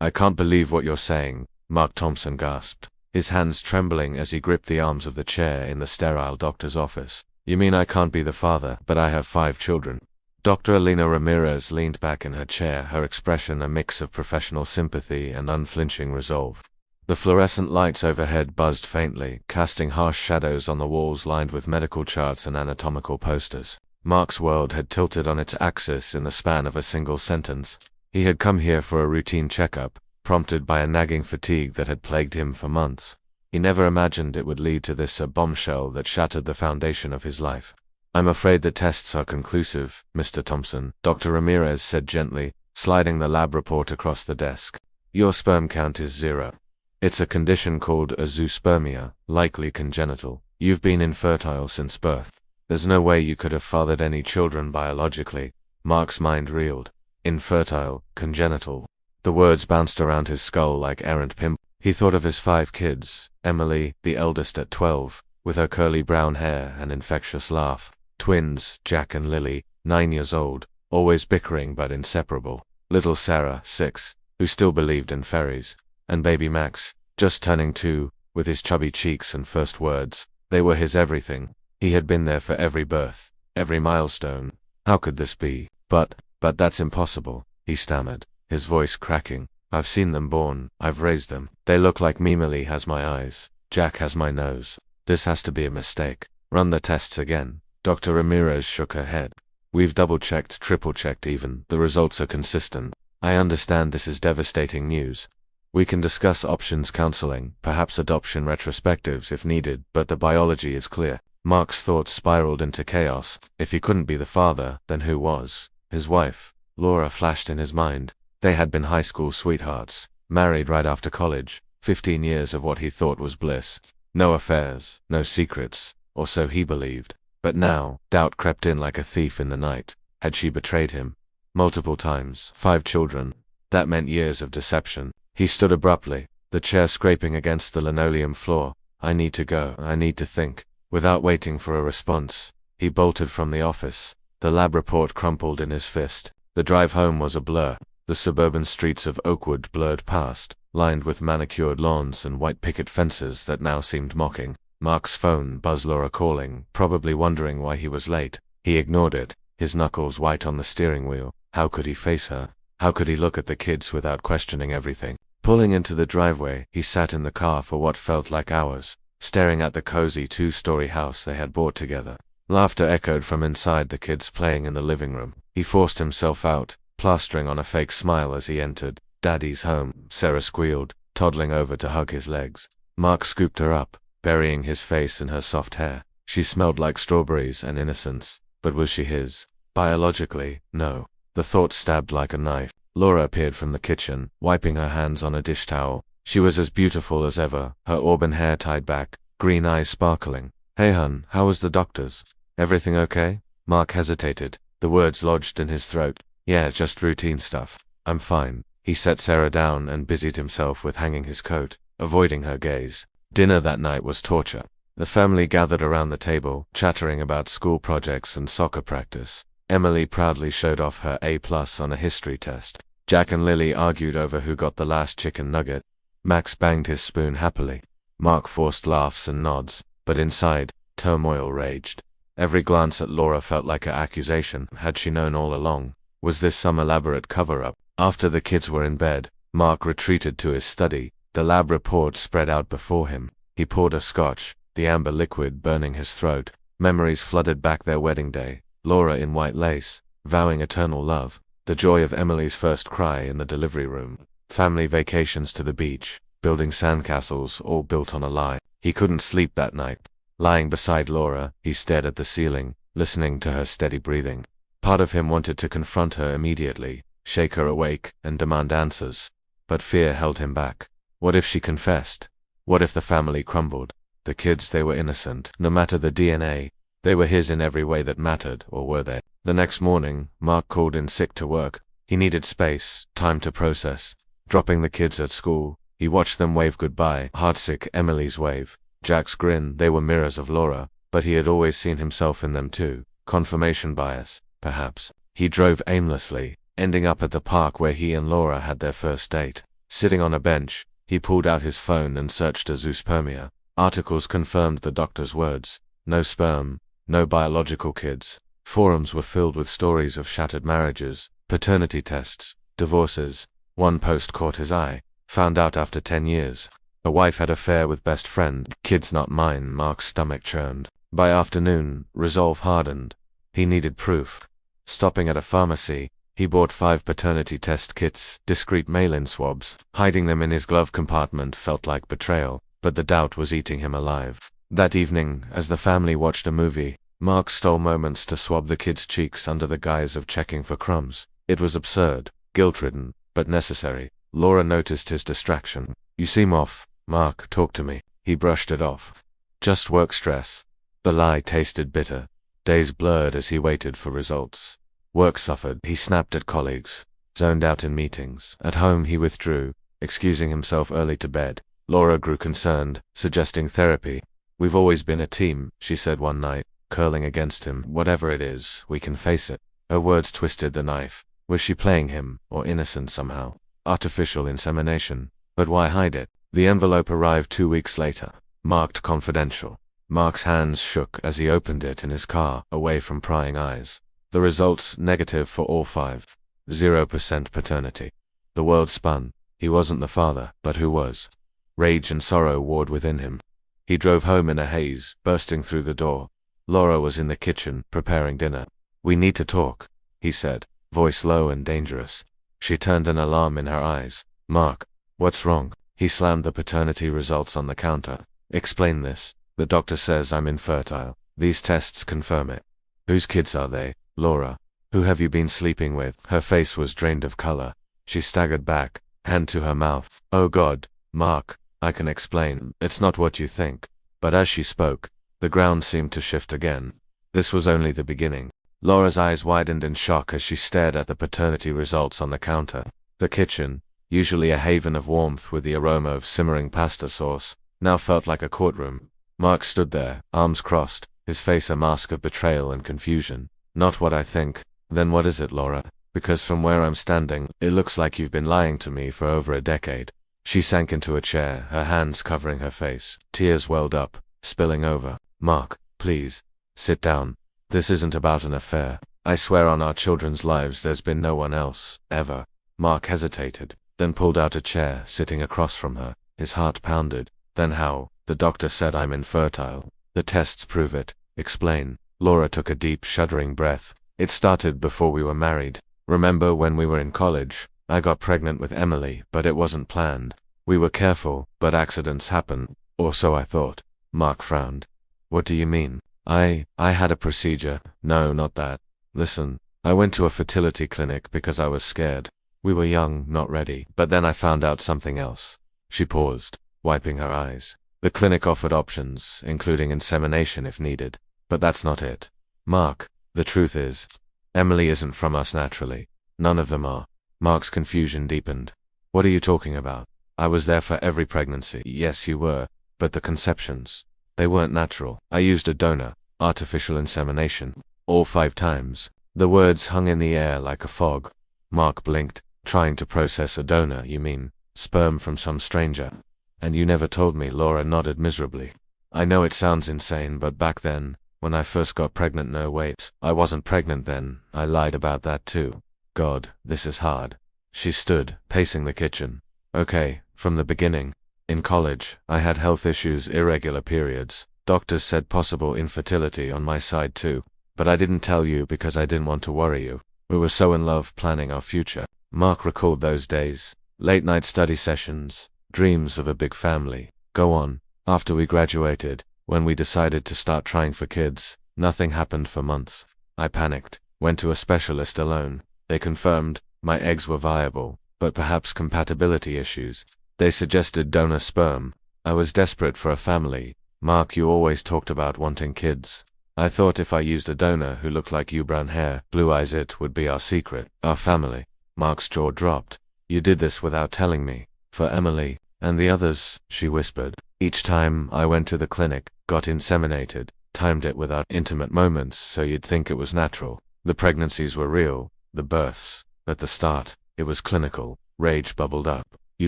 I can't believe what you're saying, Mark Thompson gasped, his hands trembling as he gripped the arms of the chair in the sterile doctor's office. You mean I can't be the father, but I have 5 children? Dr. Elena Ramirez leaned back in her chair, her expression a mix of professional sympathy and unflinching resolve. The fluorescent lights overhead buzzed faintly, casting harsh shadows on the walls lined with medical charts and anatomical posters. Mark's world had tilted on its axis in the span of a single sentence. He had come here for a routine checkup, prompted by a nagging fatigue that had plagued him for months. He never imagined it would lead to this, a bombshell that shattered the foundation of his life. I'm afraid the tests are conclusive, Mr. Thompson, Dr. Ramirez said gently, sliding the lab report across the desk. Your sperm count is 0. It's a condition called azoospermia, likely congenital. You've been infertile since birth. There's no way you could have fathered any children biologically. Mark's mind reeled. Infertile, congenital. The words bounced around his skull like errant pimples. He thought of his 5 kids, Emily, the eldest at 12, with her curly brown hair and infectious laugh. Twins, Jack and Lily, 9 years old, always bickering but inseparable. Little Sarah, 6, who still believed in fairies. And baby Max, just turning 2, with his chubby cheeks and first words. They were his everything. He had been there for every birth, every milestone. How could this be? But that's impossible, he stammered, his voice cracking. I've seen them born, I've raised them. They look like me. Emily has my eyes. Jack has my nose. This has to be a mistake. Run the tests again. Dr. Ramirez shook her head. We've double-checked, triple-checked even. The results are consistent. I understand this is devastating news. We can discuss options counseling, perhaps adoption retrospectives if needed, but the biology is clear. Mark's thoughts spiraled into chaos. If he couldn't be the father, then who was? His wife. Laura flashed in his mind. They had been high school sweethearts, married right after college, 15 years of what he thought was bliss. No affairs, no secrets, or so he believed. But now, doubt crept in like a thief in the night. Had she betrayed him? Multiple times, 5 children. That meant years of deception. He stood abruptly, the chair scraping against the linoleum floor. I need to go, I need to think. Without waiting for a response, he bolted from the office. The lab report crumpled in his fist. The drive home was a blur. The suburban streets of Oakwood blurred past, lined with manicured lawns and white picket fences that now seemed mocking. Mark's phone buzzed, Laura calling, probably wondering why he was late. He ignored it, his knuckles white on the steering wheel. How could he face her? How could he look at the kids without questioning everything? Pulling into the driveway, he sat in the car for what felt like hours, staring at the cozy 2-story house they had bought together. Laughter echoed from inside, the kids playing in the living room. He forced himself out, plastering on a fake smile as he entered. Daddy's home, Sarah squealed, toddling over to hug his legs. Mark scooped her up, burying his face in her soft hair. She smelled like strawberries and innocence, but was she his? Biologically, no. The thought stabbed like a knife. Laura appeared from the kitchen, wiping her hands on a dish towel. She was as beautiful as ever, her auburn hair tied back, green eyes sparkling. Hey hun, how was the doctor's? Everything okay? Mark hesitated, the words lodged in his throat. Yeah, just routine stuff. I'm fine. He set Sarah down and busied himself with hanging his coat, avoiding her gaze. Dinner that night was torture. The family gathered around the table, chattering about school projects and soccer practice. Emily proudly showed off her A+ on a history test. Jack and Lily argued over who got the last chicken nugget. Max banged his spoon happily. Mark forced laughs and nods, but inside, turmoil raged. Every glance at Laura felt like an accusation. Had she known all along? Was this some elaborate cover-up? After the kids were in bed, Mark retreated to his study. The lab report spread out before him. He poured a scotch, the amber liquid burning his throat. Memories flooded back their wedding day. Laura in white lace, vowing eternal love. The joy of Emily's first cry in the delivery room. Family vacations to the beach, building sandcastles, all built on a lie. He couldn't sleep that night. Lying beside Laura, he stared at the ceiling, listening to her steady breathing. Part of him wanted to confront her immediately, shake her awake, and demand answers. But fear held him back. What if she confessed? What if the family crumbled? The kids, they were innocent, no matter the DNA. They were his in every way that mattered, or were they? The next morning, Mark called in sick to work. He needed space, time to process. Dropping the kids at school, he watched them wave goodbye. Heartsick, Emily's wave. Jack's grin, they were mirrors of Laura, but he had always seen himself in them too. Confirmation bias, perhaps. He drove aimlessly, ending up at the park where he and Laura had their first date. Sitting on a bench, he pulled out his phone and searched a zoospermia. Articles confirmed the doctor's words. No sperm, no biological kids. Forums were filled with stories of shattered marriages, paternity tests, divorces. One post caught his eye. Found out after 10 years. A wife had affair with best friend. Kids not mine. Mark's stomach churned. By afternoon, resolve hardened. He needed proof. Stopping at a pharmacy, he bought 5 paternity test kits, discreet mail-in swabs. Hiding them in his glove compartment felt like betrayal, but the doubt was eating him alive. That evening, as the family watched a movie, Mark stole moments to swab the kids' cheeks under the guise of checking for crumbs. It was absurd, guilt-ridden, but necessary. Laura noticed his distraction. "You seem off, Mark, talk to me." He brushed it off. "Just work stress." The lie tasted bitter. Days blurred as he waited for results. Work suffered. He snapped at colleagues, zoned out in meetings. At home he withdrew, excusing himself early to bed. Laura grew concerned, suggesting therapy. "We've always been a team," she said one night, curling against him. "Whatever it is, we can face it." Her words twisted the knife. Was she playing him, or innocent somehow? Artificial insemination. But why hide it? The envelope arrived 2 weeks later, marked confidential. Mark's hands shook as he opened it in his car, away from prying eyes. The results negative for all 5. 0% paternity. The world spun. He wasn't the father, but who was? Rage and sorrow warred within him. He drove home in a haze, bursting through the door. Laura was in the kitchen, preparing dinner. "We need to talk," he said, voice low and dangerous. She turned an alarm in her eyes. "Mark, what's wrong?" He slammed the paternity results on the counter. "Explain this. The doctor says I'm infertile. These tests confirm it." "Whose kids are they, Laura? Who have you been sleeping with?" Her face was drained of color. She staggered back, hand to her mouth. "Oh God, Mark, I can explain. It's not what you think." But as she spoke, the ground seemed to shift again. This was only the beginning. Laura's eyes widened in shock as she stared at the paternity results on the counter. The kitchen, usually a haven of warmth with the aroma of simmering pasta sauce, now felt like a courtroom. Mark stood there, arms crossed, his face a mask of betrayal and confusion. "Not what I think." "Then what is it, Laura? Because from where I'm standing, it looks like you've been lying to me for over a decade." She sank into a chair, her hands covering her face. Tears welled up, spilling over. "Mark, please, sit down. This isn't about an affair. I swear on our children's lives there's been no one else, ever." Mark hesitated, then pulled out a chair, sitting across from her. His heart pounded. "Then how? The doctor said I'm infertile. The tests prove it. Explain." Laura took a deep, shuddering breath. "It started before we were married. Remember when we were in college? I got pregnant with Emily, but it wasn't planned. We were careful, but accidents happen. Or so I thought." Mark frowned. "What do you mean?" I had a procedure." "No, not that. Listen, I went to a fertility clinic because I was scared. We were young, not ready. But then I found out something else." She paused, wiping her eyes. "The clinic offered options, including insemination if needed. But that's not it. Mark, the truth is, Emily isn't from us naturally. None of them are." Mark's confusion deepened. "What are you talking about? I was there for every pregnancy." "Yes, you were, but the conceptions, they weren't natural. I used a donor, artificial insemination, all 5 times." The words hung in the air like a fog. Mark blinked, trying to process. "A donor, you mean? Sperm from some stranger?" "And you never told me." Laura nodded miserably. "I know it sounds insane, but back then, when I first got pregnant— no, wait, I wasn't pregnant then. I lied about that too. God, this is hard." She stood, pacing the kitchen. "Okay, from the beginning. In college, I had health issues, irregular periods. Doctors said possible infertility on my side too. But I didn't tell you because I didn't want to worry you. We were so in love planning our future." Mark recalled those days. Late-night study sessions, dreams of a big family. "Go on." "After we graduated, when we decided to start trying for kids, nothing happened for months. I panicked, went to a specialist alone. They confirmed my eggs were viable, but perhaps compatibility issues. They suggested donor sperm. I was desperate for a family. Mark, you always talked about wanting kids. I thought if I used a donor who looked like you, brown hair, blue eyes, it would be our secret, our family." Mark's jaw dropped. "You did this without telling me. For Emily, and the others," she whispered. "Each time I went to the clinic, got inseminated, timed it with our intimate moments so you'd think it was natural. The pregnancies were real, the births. At the start, it was clinical." Rage bubbled up. You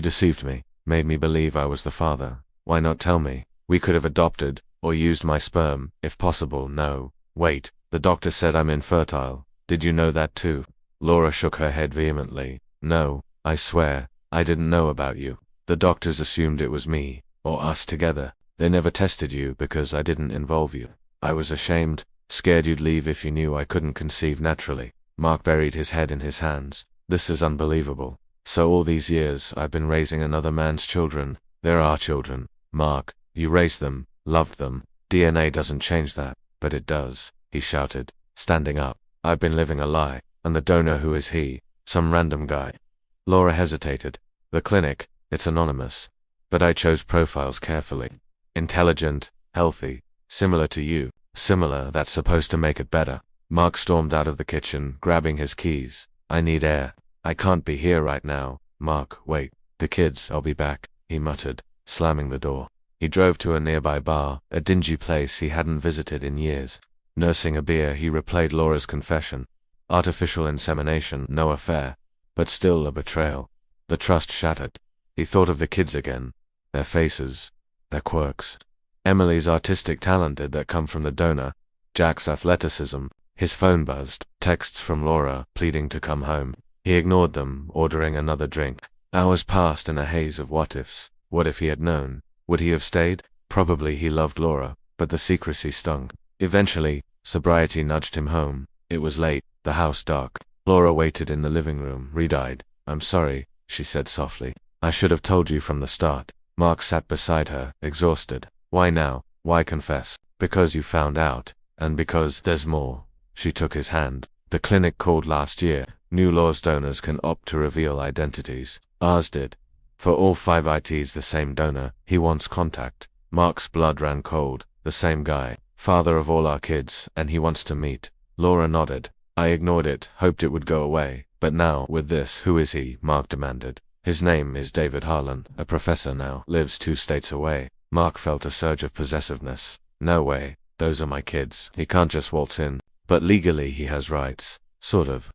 deceived me, made me believe I was the father. Why not tell me? We could have adopted, or used my sperm, if possible. No. Wait, the doctor said I'm infertile. Did you know that too? Laura shook her head vehemently. No, I swear, I didn't know about you. The doctors assumed it was me, or us together. They never tested you because I didn't involve you. I was ashamed, scared you'd leave if you knew I couldn't conceive naturally. Mark buried his head in his hands. This is unbelievable. So all these years I've been raising another man's children. They're our children. Mark, you raised them, loved them. DNA doesn't change that, but it does, he shouted, standing up. I've been living a lie, and the donor, who is he? Some random guy. Laura hesitated. The clinic, it's anonymous. But I chose profiles carefully. Intelligent, healthy, similar to you. Similar, that's supposed to make it better. Mark stormed out of the kitchen, grabbing his keys. I need air. I can't be here right now. Mark, wait. The kids, I'll be back, he muttered, slamming the door. He drove to a nearby bar, a dingy place he hadn't visited in years. Nursing a beer, he replayed Laura's confession. Artificial insemination, no affair, but still a betrayal. The trust shattered. He thought of the kids again. Their faces, their quirks. Emily's artistic talent did that come from the donor. Jack's athleticism. His phone buzzed. Texts from Laura, pleading to come home. He ignored them, ordering another drink. Hours passed in a haze of what-ifs. What if he had known? Would he have stayed? Probably. He loved Laura, but the secrecy stung. Eventually, sobriety nudged him home. It was late, the house dark. Laura waited in the living room, red-eyed. I'm sorry, she said softly. I should have told you from the start. Mark sat beside her, exhausted. Why now? Why confess? Because you found out. And because there's more. She took his hand. The clinic called last year. New laws: donors can opt to reveal identities. Ours did. For all 5 ITs, the same donor. He wants contact. Mark's blood ran cold. The same guy. Father of all our kids, and he wants to meet. Laura nodded. I ignored it, hoped it would go away. But now, with this, who is he? Mark demanded. His name is David Harlan, a professor now, lives 2 states away. Mark felt a surge of possessiveness. No way. Those are my kids. He can't just waltz in. But legally he has rights. Sort of.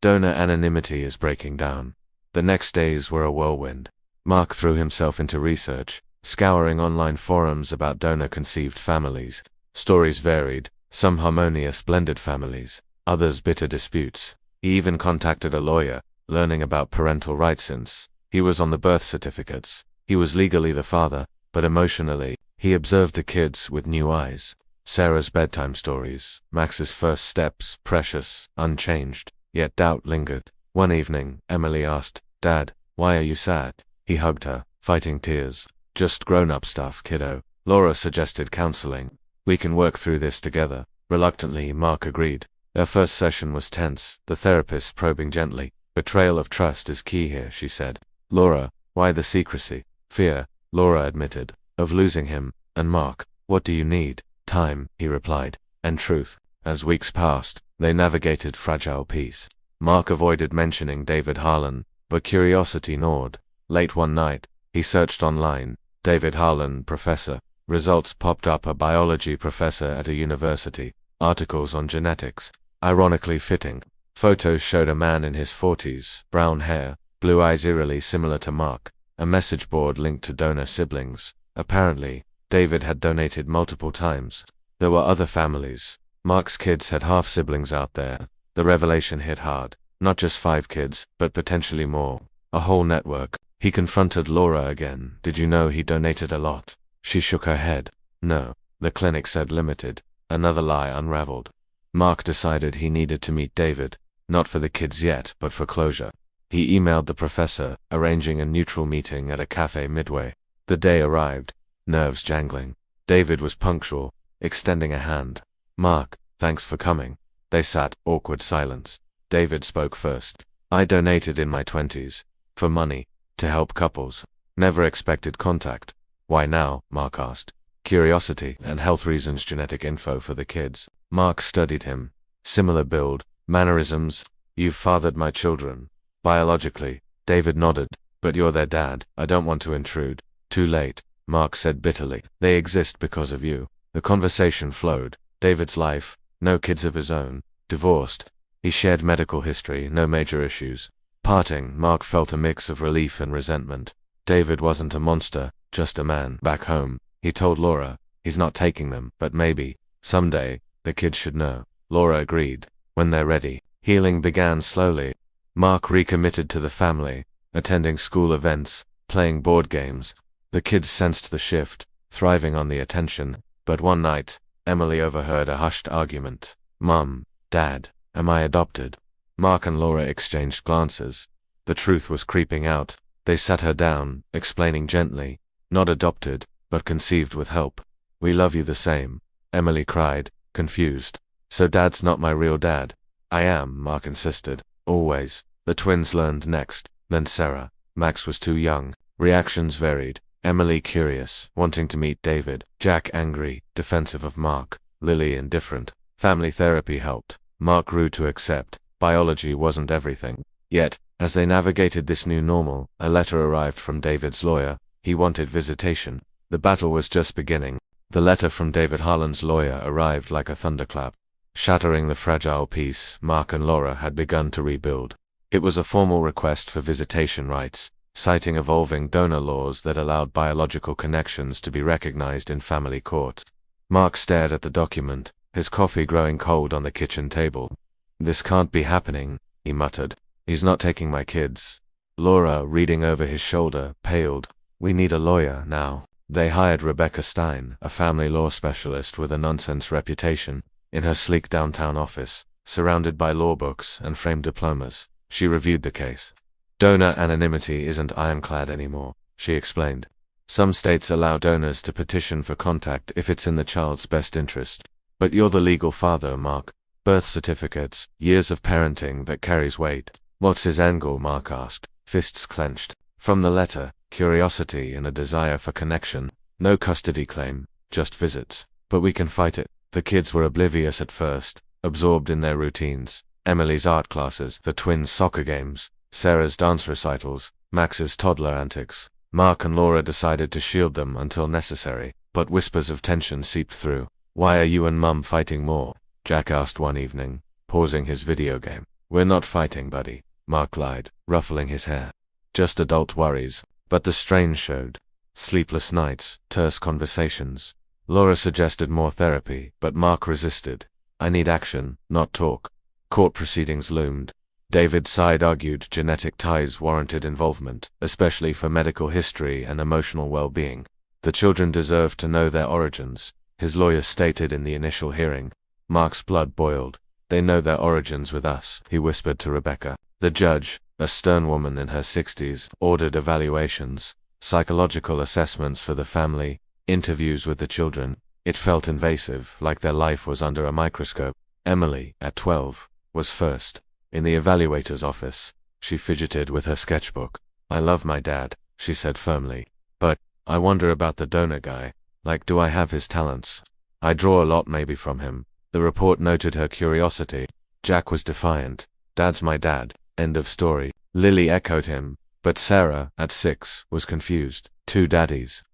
Donor anonymity is breaking down. The next days were a whirlwind. Mark threw himself into research, scouring online forums about donor-conceived families. Stories varied, some harmonious blended families, others bitter disputes. He even contacted a lawyer, learning about parental rights since he was on the birth certificates. He was legally the father, but emotionally, he observed the kids with new eyes. Sarah's bedtime stories, Max's first steps, precious, unchanged, yet doubt lingered. One evening, Emily asked, Dad, why are you sad? He hugged her, fighting tears. Just grown-up stuff, kiddo. Laura suggested counseling. We can work through this together. Reluctantly, Mark agreed. Their first session was tense, the therapist probing gently. Betrayal of trust is key here, she said. Laura, why the secrecy? Fear, Laura admitted, of losing him. And Mark, what do you need? Time, he replied, and truth. As weeks passed, they navigated fragile peace. Mark avoided mentioning David Harlan, but curiosity gnawed. Late one night, he searched online. David Harlan, professor. Results popped up: a biology professor at a university. Articles on genetics. Ironically fitting. Photos showed a man in his 40s, brown hair, blue eyes eerily similar to Mark. A message board linked to donor siblings. Apparently, David had donated multiple times. There were other families. Mark's kids had half-siblings out there. The revelation hit hard. Not just 5 kids, but potentially more. A whole network. He confronted Laura again. Did you know he donated a lot? She shook her head. No. The clinic said limited. Another lie unraveled. Mark decided he needed to meet David. Not for the kids yet, but for closure. He emailed the professor, arranging a neutral meeting at a cafe midway. The day arrived. Nerves jangling. David was punctual, extending a hand. Mark, thanks for coming. They sat, awkward silence. David spoke first. I donated in my 20s. For money. To help couples. Never expected contact. Why now? Mark asked. Curiosity and health reasons. Genetic info for the kids. Mark studied him. Similar build, mannerisms. You've fathered my children. Biologically. David nodded. But you're their dad. I don't want to intrude. Too late. Mark said bitterly. They exist because of you. The conversation flowed. David's life, no kids of his own, divorced. He shared medical history, no major issues. Parting, Mark felt a mix of relief and resentment. David wasn't a monster, just a man. Back home, he told Laura, he's not taking them, but maybe, someday, the kids should know. Laura agreed. When they're ready, healing began slowly. Mark recommitted to the family, attending school events, playing board games. The kids sensed the shift, thriving on the attention. But one night, Emily overheard a hushed argument. "Mum, Dad, am I adopted?" Mark and Laura exchanged glances. The truth was creeping out. They sat her down, explaining gently, "Not adopted, but conceived with help." "We love you the same," Emily cried, confused. "So Dad's not my real dad?" "I am," Mark insisted. "Always." The twins learned next, then Sarah. Max was too young. Reactions varied. Emily curious, wanting to meet David. Jack angry, defensive of Mark. Lily indifferent. Family therapy helped. Mark grew to accept. Biology wasn't everything. Yet, as they navigated this new normal, a letter arrived from David's lawyer. He wanted visitation. The battle was just beginning. The letter from David Harlan's lawyer arrived like a thunderclap. Shattering the fragile peace Mark and Laura had begun to rebuild. It was a formal request for visitation rights, citing evolving donor laws that allowed biological connections to be recognized in family court. Mark stared at the document, his coffee growing cold on the kitchen table. "This can't be happening," he muttered. "He's not taking my kids." Laura, reading over his shoulder, paled. "We need a lawyer now." They hired Rebecca Stein, a family law specialist with a nonsense reputation. In her sleek downtown office, surrounded by law books and framed diplomas, she reviewed the case. "Donor anonymity isn't ironclad anymore," she explained. "Some states allow donors to petition for contact if it's in the child's best interest. But you're the legal father, Mark. Birth certificates, years of parenting, that carries weight." "What's his angle?" Mark asked, fists clenched. From the letter, curiosity and a desire for connection. "No custody claim, just visits. But we can fight it." The kids were oblivious at first, absorbed in their routines. Emily's art classes, the twins' soccer games, Sarah's dance recitals, Max's toddler antics. Mark and Laura decided to shield them until necessary, but whispers of tension seeped through. "Why are you and Mum fighting more?" Jack asked one evening, pausing his video game. "We're not fighting, buddy," Mark lied, ruffling his hair. "Just adult worries." But the strain showed. Sleepless nights, terse conversations. Laura suggested more therapy, but Mark resisted. "I need action, not talk." Court proceedings loomed. David's side argued genetic ties warranted involvement, especially for medical history and emotional well-being. The children deserved to know their origins, his lawyer stated in the initial hearing. Mark's blood boiled. "They know their origins with us," he whispered to Rebecca. The judge, a stern woman in her 60s, ordered evaluations, psychological assessments for the family, interviews with the children. It felt invasive, like their life was under a microscope. Emily, at 12, was first. In the evaluator's office, she fidgeted with her sketchbook. "I love my dad," she said firmly. "But I wonder about the donor guy. Like, do I have his talents? I draw a lot maybe from him." The report noted her curiosity. Jack was defiant. "Dad's my dad. End of story." Lily echoed him, but Sarah, at 6, was confused. Two daddies.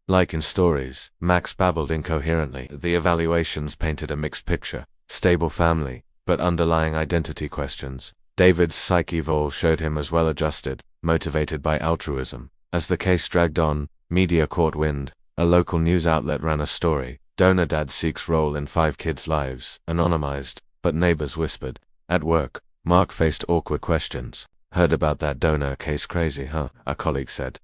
Like in stories, Max babbled incoherently. The evaluations painted a mixed picture. Stable family, but underlying identity questions. David's psyche eval showed him as well-adjusted, motivated by altruism. As the case dragged on, media caught wind. A local news outlet ran a story. "Donor dad seeks role in 5 kids' lives," anonymized, but neighbors whispered. At work, Mark faced awkward questions. "Heard about that donor case? Crazy, huh?" a colleague said.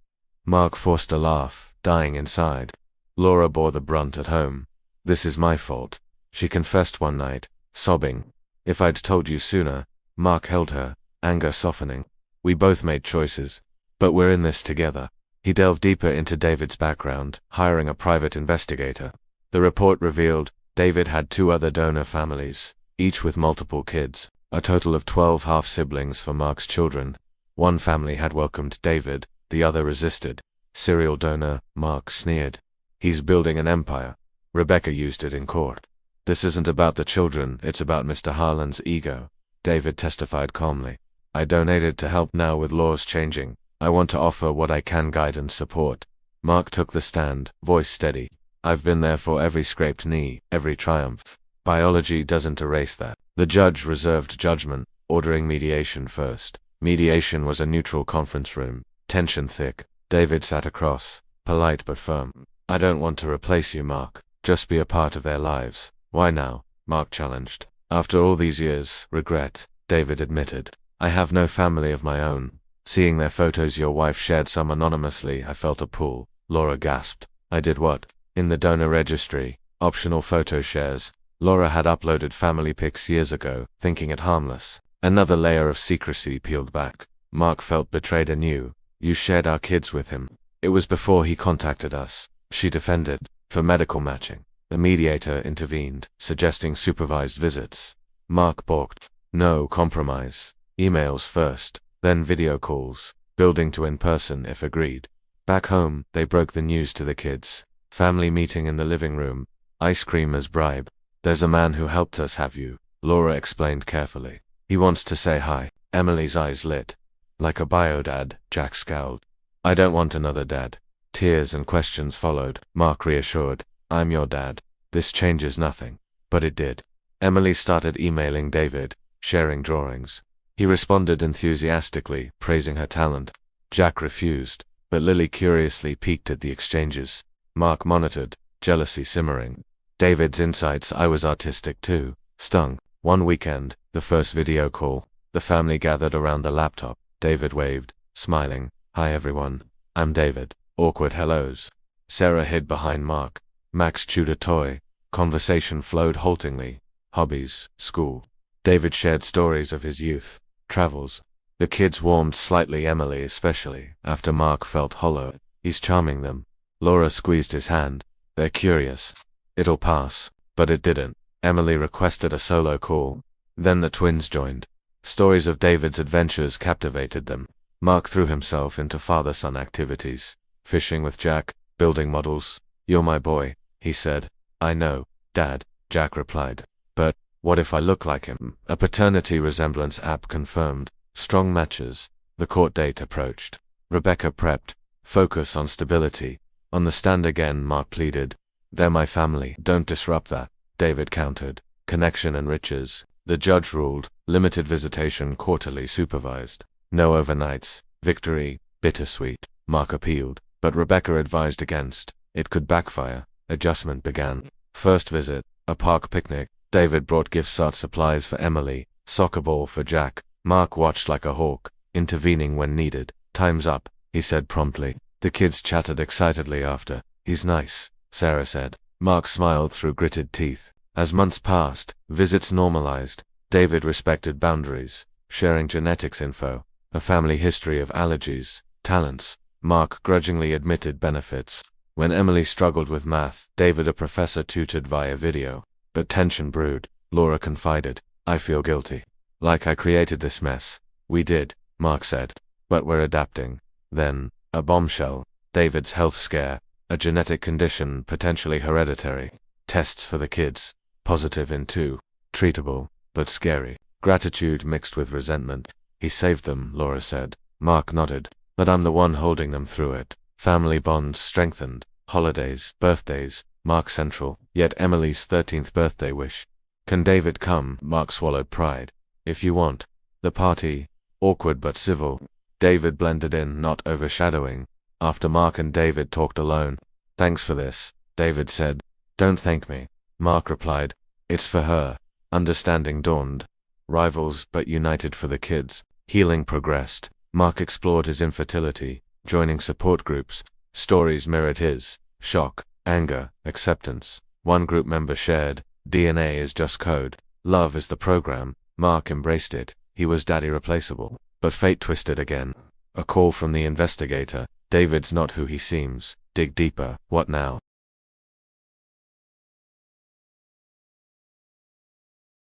Mark forced a laugh, dying inside. Laura bore the brunt at home. "This is my fault," she confessed one night, sobbing. "If I'd told you sooner." Mark held her, anger softening. "We both made choices. But we're in this together." He delved deeper into David's background, hiring a private investigator. The report revealed David had 2 other donor families, each with multiple kids, a total of 12 half-siblings for Mark's children. One family had welcomed David, the other resisted. "Serial donor," Mark sneered. "He's building an empire." Rebecca used it in court. "This isn't about the children, it's about Mr. Harlan's ego," David testified calmly. "I donated to help now with laws changing. I want to offer what I can, guidance, support." Mark took the stand, voice steady. "I've been there for every scraped knee, every triumph. Biology doesn't erase that." The judge reserved judgment, ordering mediation first. Mediation was a neutral conference room, tension thick. David sat across, polite but firm. I don't want to replace you, Mark. Just be a part of their lives. Why now? Mark challenged. After all these years, regret, David admitted. I have no family of my own. Seeing their photos your wife shared some anonymously, I felt a pull. Laura gasped. I did what? In the donor registry, optional photo shares. Laura had uploaded family pics years ago, thinking it harmless. Another layer of secrecy peeled back. Mark felt betrayed anew. You shared our kids with him. It was before he contacted us. She defended. For medical matching. The mediator intervened, suggesting supervised visits. Mark balked. No compromise. Emails first, then video calls, building to in person if agreed. Back home, they broke the news to the kids. Family meeting in the living room. Ice cream as bribe. There's a man who helped us have you, Laura explained carefully. He wants to say hi. Emily's eyes lit. Like a bio dad, Jack scowled. I don't want another dad. Tears and questions followed. Mark reassured. I'm your dad. This changes nothing. But it did. Emily started emailing David, sharing drawings. He responded enthusiastically, praising her talent. Jack refused, but Lily curiously peeked at the exchanges. Mark monitored, jealousy simmering. David's insights, I was artistic too, stung. One weekend, the first video call, the family gathered around the laptop. David waved, smiling. Hi everyone. I'm David. Awkward hellos. Sarah hid behind Mark. Max chewed a toy. Conversation flowed haltingly. Hobbies, school. David shared stories of his youth, travels. The kids warmed slightly, Emily especially, after Mark felt hollow. He's charming them. Laura squeezed his hand. They're curious. It'll pass. But it didn't. Emily requested a solo call. Then the twins joined. Stories of David's adventures captivated them. Mark threw himself into father-son activities. Fishing with Jack, building models. You're my boy, he said. I know, Dad, Jack replied. But, what if I look like him? A paternity resemblance app confirmed. Strong matches. The court date approached. Rebecca prepped. Focus on stability. On the stand again, Mark pleaded. They're my family. Don't disrupt that. David countered. Connection enriches. The judge ruled. Limited visitation, quarterly supervised. No overnights. Victory. Bittersweet. Mark appealed. But Rebecca advised against. It could backfire. Adjustment began. First visit. A park picnic. David brought gift art supplies for Emily. Soccer ball for Jack. Mark watched like a hawk, intervening when needed. Time's up, he said promptly. The kids chattered excitedly after. He's nice, Sarah said. Mark smiled through gritted teeth. As months passed, visits normalized. David respected boundaries, sharing genetics info, a family history of allergies, talents. Mark grudgingly admitted benefits. When Emily struggled with math, David, a professor, tutored via video. But tension brewed. Laura confided. I feel guilty. Like I created this mess. We did, Mark said. But we're adapting. Then, a bombshell. David's health scare. A genetic condition, potentially hereditary. Tests for the kids. Positive in 2. Treatable, but scary. Gratitude mixed with resentment. He saved them, Laura said. Mark nodded. But I'm the one holding them through it. Family bonds strengthened. Holidays, birthdays, Mark central. Yet Emily's 13th birthday wish. Can David come? Mark swallowed pride. If you want. The party. Awkward but civil. David blended in, not overshadowing. After Mark and David talked alone. Thanks for this, David said. Don't thank me. Mark replied. It's for her. Understanding dawned. Rivals but united for the kids. Healing progressed. Mark explored his infertility, joining support groups. Stories mirrored his. Shock, anger, acceptance. One group member shared, DNA is just code. Love is the program. Mark embraced it. He was daddy replaceable. But fate twisted again. A call from the investigator. David's not who he seems. Dig deeper. What now?